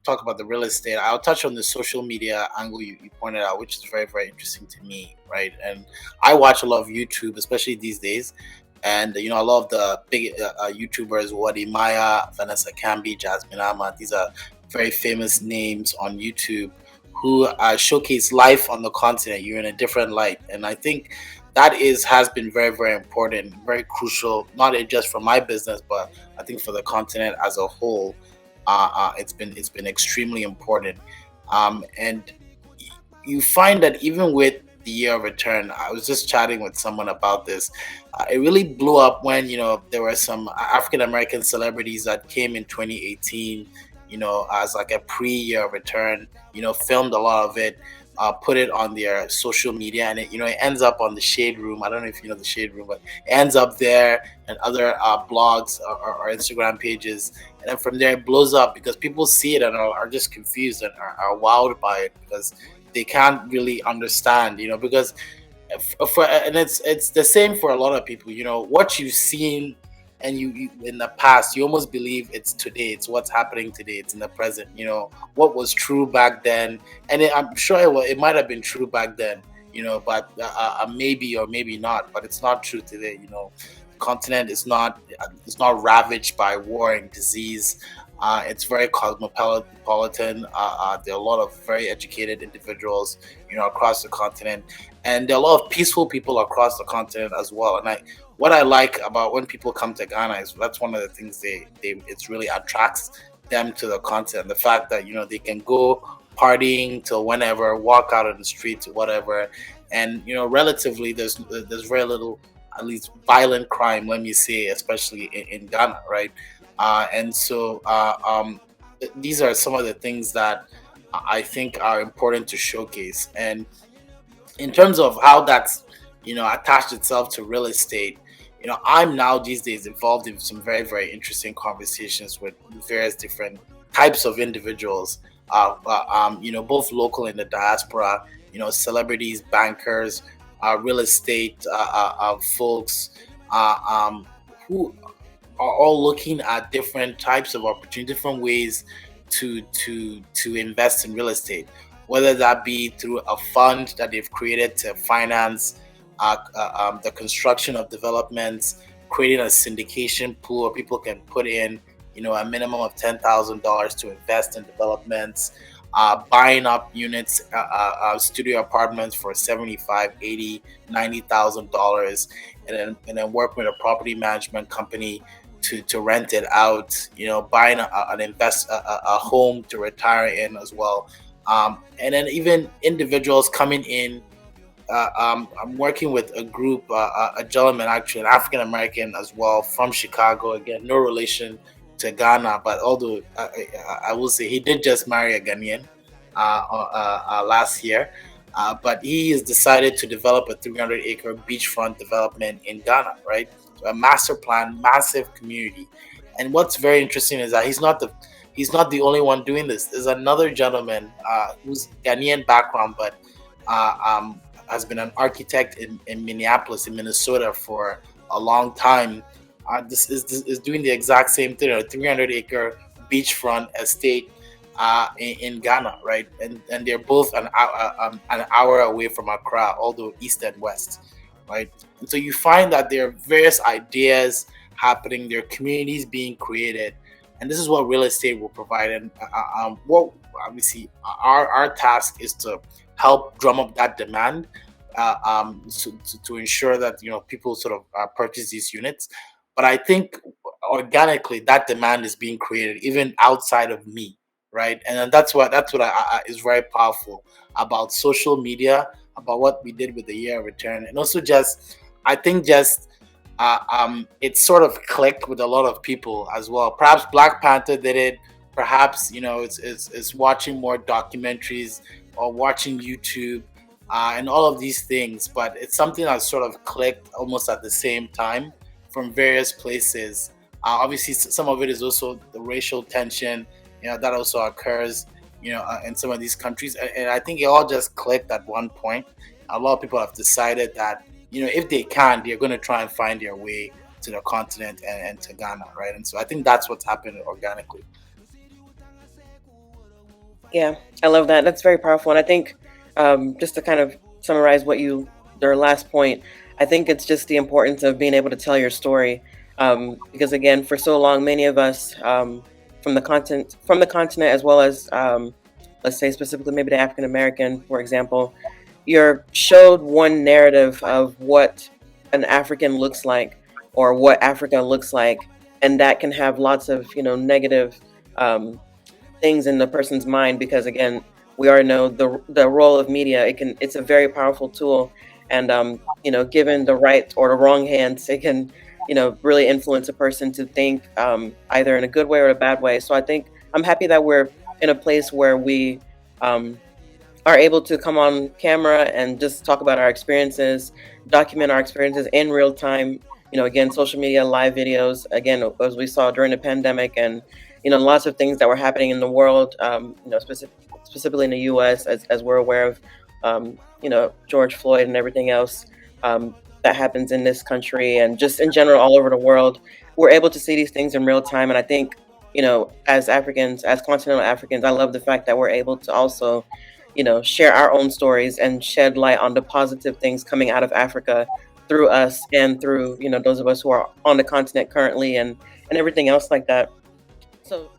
talk about the real estate, I'll touch on the social media angle you pointed out, which is very, very interesting to me, right? And I watch a lot of YouTube, especially these days. And, a lot of the big YouTubers, Wadi Maya, Vanessa Camby, Jasmine Ahmad, these are very famous names on YouTube who showcase life on the continent. You're in a different light. And I think that has been very, very important, very crucial, not just for my business, but I think for the continent as a whole. It's been extremely important. And you find that even with the year of return, I was just chatting with someone about this. It really blew up when there were some African American celebrities that came in 2018, as like a pre-year of return. Filmed a lot of it, put it on their social media, and it ends up on the Shade Room. I don't know if you know the Shade Room, but it ends up there and other blogs or Instagram pages, and then from there it blows up because people see it and are just confused and are wowed by it because they can't really understand, because and it's the same for a lot of people. What you've seen and you in the past, you almost believe it's today. It's what's happening today. It's in the present. What was true back then, and I'm sure it might have been true back then. But maybe or maybe not. But it's not true today. The continent is not ravaged by war and disease. It's very cosmopolitan. There are a lot of very educated individuals, across the continent, and there are a lot of peaceful people across the continent as well. And what I like about when people come to Ghana is that's one of the things it's really attracts them to the continent. The fact that they can go partying till whenever, walk out on the streets, whatever, and relatively there's very little, at least violent crime. Let me say, especially in Ghana, right? And so these are some of the things that I think are important to showcase. And in terms of how that's attached itself to real estate, I'm now these days involved in some very, very interesting conversations with various different types of individuals, both local in the diaspora, celebrities, bankers, real estate folks, who are all looking at different types of opportunity, different ways to invest in real estate, whether that be through a fund that they've created to finance the construction of developments, creating a syndication pool where people can put in, a minimum of $10,000 to invest in developments, buying up units, studio apartments for 75, 80, $90,000, and then working with a property management company to rent it out, buying a home to retire in as well. And then even individuals coming in. I'm working with a group, a gentleman, actually, an African American as well, from Chicago. Again, no relation to Ghana, but although I will say he did just marry a Ghanaian last year. But he has decided to develop a 300-acre beachfront development in Ghana, right? So a master plan, massive community. And what's very interesting is that he's not the only one doing this. There's another gentleman who's Ghanaian background, but has been an architect in Minneapolis, in Minnesota, for a long time. This is doing the exact same thing, a 300-acre beachfront estate in Ghana, right? And they're both an hour away from Accra, although east and west, right? And so you find that there are various ideas happening, there are communities being created, and this is what real estate will provide. And what obviously our task is to help drum up that demand, to ensure that people sort of purchase these units. But I think organically that demand is being created even outside of me, right? And then that's what is very powerful about social media, about what we did with the year of return, and also just I think just it sort of clicked with a lot of people as well. Perhaps Black Panther did it. Perhaps it's watching more documentaries or watching YouTube, and all of these things. But it's something that sort of clicked almost at the same time from various places. Obviously, some of it is also the racial tension, that also occurs, in some of these countries. And I think it all just clicked at one point. A lot of people have decided that, if they can, they're going to try and find their way to the continent and to Ghana, right? And so I think that's what's happened organically. Yeah, I love that. That's very powerful. And I think, just to kind of summarize your last point, I think it's just the importance of being able to tell your story. Because again, for so long, many of us, from the continent, as well as, let's say specifically maybe the African American, for example, you're showed one narrative of what an African looks like or what Africa looks like. And that can have lots of, negative, things in the person's mind, because again, we already know the role of media. It's a very powerful tool, and given the right or the wrong hands, it can, really influence a person to think, either in a good way or a bad way. So I think I'm happy that we're in a place where we, um, are able to come on camera and just talk about our experiences, document our experiences in real time. Again, social media, live videos, again, as we saw during the pandemic, and, lots of things that were happening in the world, specifically in the US, as we're aware of, George Floyd and everything else, that happens in this country and just in general all over the world. We're able to see these things in real time. And I think, as Africans, as continental Africans, I love the fact that we're able to also, share our own stories and shed light on the positive things coming out of Africa through us and through, those of us who are on the continent currently, and everything else like that. So